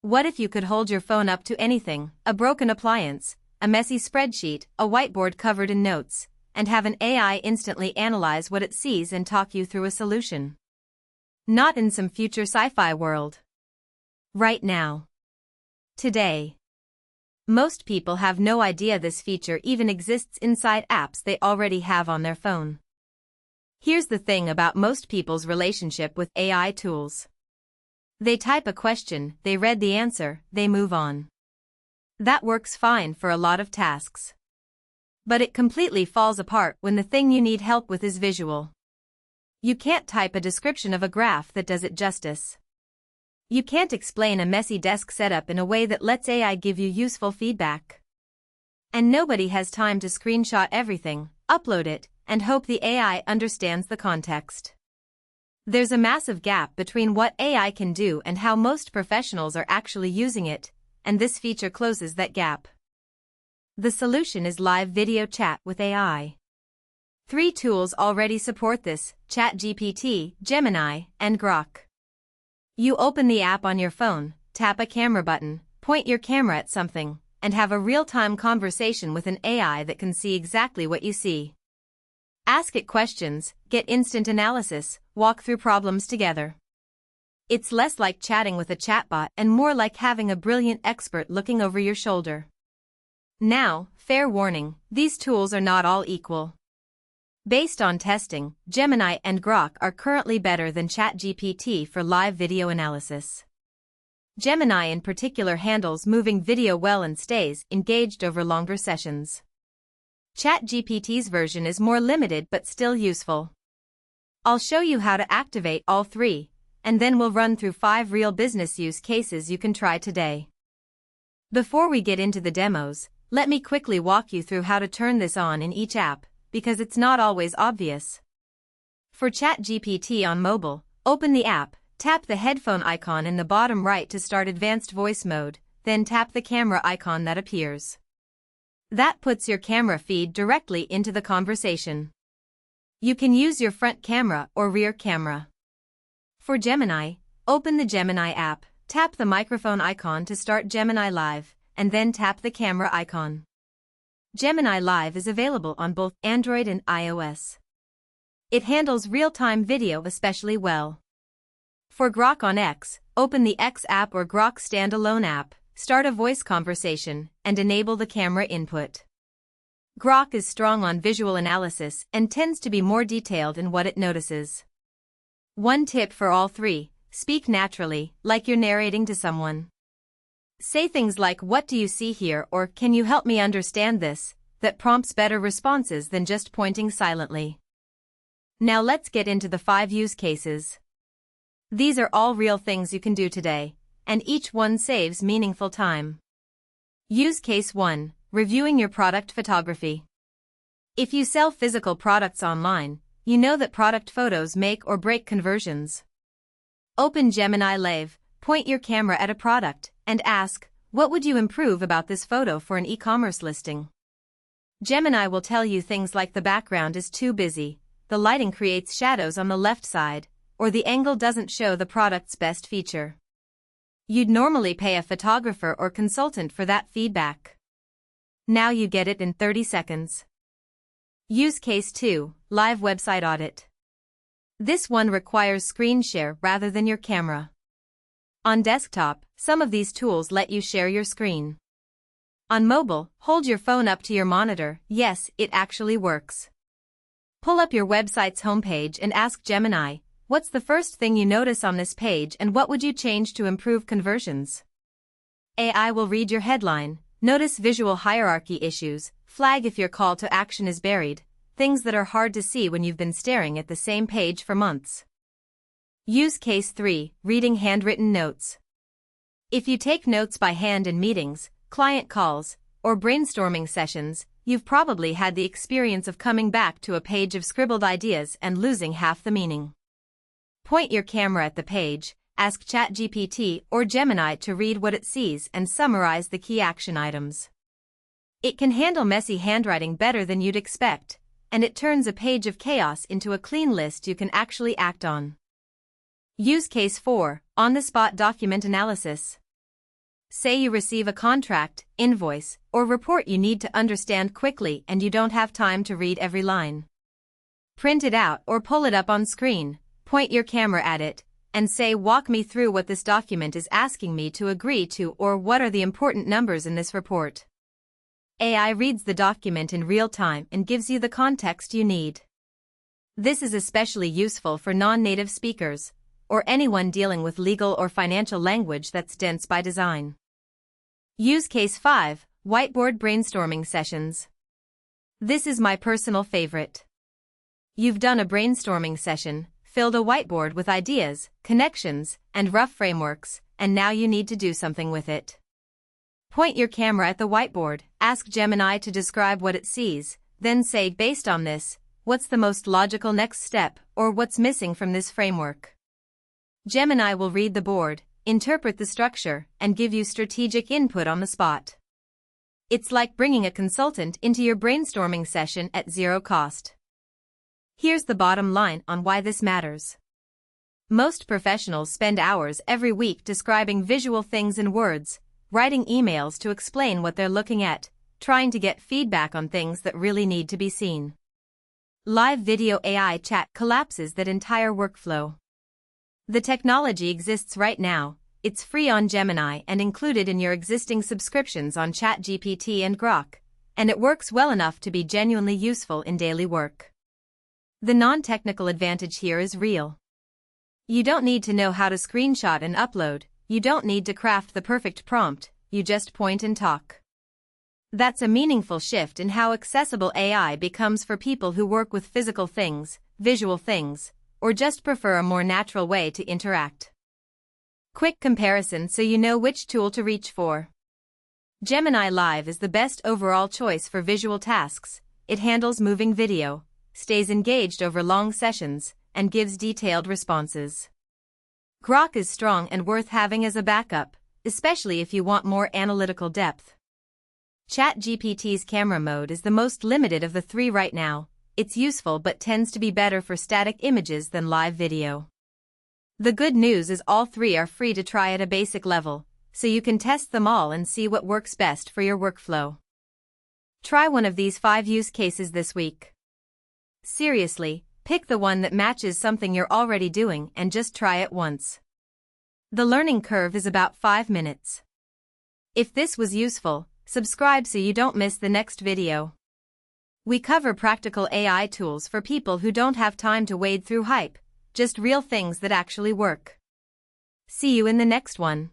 What if you could hold your phone up to anything, a broken appliance, a messy spreadsheet, a whiteboard covered in notes, and have an AI instantly analyze what it sees and talk you through a solution? Not in some future sci-fi world. Right now. Today. Most people have no idea this feature even exists inside apps they already have on their phone. Here's the thing about most people's relationship with AI tools. They type a question, they read the answer, they move on. That works fine for a lot of tasks. But it completely falls apart when the thing you need help with is visual. You can't type a description of a graph that does it justice. You can't explain a messy desk setup in a way that lets AI give you useful feedback. And nobody has time to screenshot everything, upload it, and hope the AI understands the context. There's a massive gap between what AI can do and how most professionals are actually using it, and this feature closes that gap. The solution is live video chat with AI. 3 tools already support this: ChatGPT, Gemini, and Grok. You open the app on your phone, tap a camera button, point your camera at something, and have a real-time conversation with an AI that can see exactly what you see. Ask it questions, get instant analysis, walk through problems together. It's less like chatting with a chatbot and more like having a brilliant expert looking over your shoulder. Now, fair warning, these tools are not all equal. Based on testing, Gemini and Grok are currently better than ChatGPT for live video analysis. Gemini in particular handles moving video well and stays engaged over longer sessions. ChatGPT's version is more limited but still useful. I'll show you how to activate all 3, and then we'll run through 5 real business use cases you can try today. Before we get into the demos, let me quickly walk you through how to turn this on in each app, because it's not always obvious. For ChatGPT on mobile, open the app, tap the headphone icon in the bottom right to start advanced voice mode, then tap the camera icon that appears. That puts your camera feed directly into the conversation. You can use your front camera or rear camera. For Gemini, open the Gemini app, tap the microphone icon to start Gemini Live, and then tap the camera icon. Gemini Live is available on both Android and iOS. It handles real-time video especially well. For Grok on X, open the X app or Grok standalone app, start a voice conversation, and enable the camera input. Grok is strong on visual analysis and tends to be more detailed in what it notices. One tip for all 3, speak naturally, like you're narrating to someone. Say things like, "What do you see here?" or "Can you help me understand this?" That prompts better responses than just pointing silently. Now let's get into the 5 use cases. These are all real things you can do today, and each one saves meaningful time. Use case 1, reviewing your product photography. If you sell physical products online, you know that product photos make or break conversions. Open Gemini Live, point your camera at a product, and ask, "What would you improve about this photo for an e-commerce listing?" Gemini will tell you things like the background is too busy, the lighting creates shadows on the left side, or the angle doesn't show the product's best feature. You'd normally pay a photographer or consultant for that feedback. Now you get it in 30 seconds. Use case 2, live website audit. This one requires screen share rather than your camera. On desktop, some of these tools let you share your screen. On mobile, hold your phone up to your monitor. Yes, it actually works. Pull up your website's homepage and ask Gemini, "What's the first thing you notice on this page and what would you change to improve conversions?" AI will read your headline, notice visual hierarchy issues, flag if your call to action is buried, things that are hard to see when you've been staring at the same page for months. Use case 3, reading handwritten notes. If you take notes by hand in meetings, client calls, or brainstorming sessions, you've probably had the experience of coming back to a page of scribbled ideas and losing half the meaning. Point your camera at the page, ask ChatGPT or Gemini to read what it sees and summarize the key action items. It can handle messy handwriting better than you'd expect, and it turns a page of chaos into a clean list you can actually act on. Use case 4, on-the-spot document analysis. Say you receive a contract, invoice, or report you need to understand quickly and you don't have time to read every line. Print it out or pull it up on screen, point your camera at it, and say, "Walk me through what this document is asking me to agree to, or what are the important numbers in this report." AI reads the document in real time and gives you the context you need. This is especially useful for non-native speakers, or anyone dealing with legal or financial language that's dense by design. Use Case 5, Whiteboard Brainstorming Sessions. This is my personal favorite. You've done a brainstorming session, filled a whiteboard with ideas, connections, and rough frameworks, and now you need to do something with it. Point your camera at the whiteboard, ask Gemini to describe what it sees, then say, "Based on this, what's the most logical next step, or what's missing from this framework?" Gemini will read the board, interpret the structure, and give you strategic input on the spot. It's like bringing a consultant into your brainstorming session at zero cost. Here's the bottom line on why this matters. Most professionals spend hours every week describing visual things in words, writing emails to explain what they're looking at, trying to get feedback on things that really need to be seen. Live video AI chat collapses that entire workflow. The technology exists right now, it's free on Gemini and included in your existing subscriptions on ChatGPT and Grok, and it works well enough to be genuinely useful in daily work. The non-technical advantage here is real. You don't need to know how to screenshot and upload, you don't need to craft the perfect prompt, you just point and talk. That's a meaningful shift in how accessible AI becomes for people who work with physical things, visual things, or just prefer a more natural way to interact. Quick comparison so you know which tool to reach for. Gemini Live is the best overall choice for visual tasks. It handles moving video, stays engaged over long sessions, and gives detailed responses. Grok is strong and worth having as a backup, especially if you want more analytical depth. ChatGPT's camera mode is the most limited of the three right now. It's useful but tends to be better for static images than live video. The good news is all three are free to try at a basic level, so you can test them all and see what works best for your workflow. Try one of these 5 use cases this week. Seriously, pick the one that matches something you're already doing and just try it once. The learning curve is about 5 minutes. If this was useful, subscribe so you don't miss the next video. We cover practical AI tools for people who don't have time to wade through hype, just real things that actually work. See you in the next one.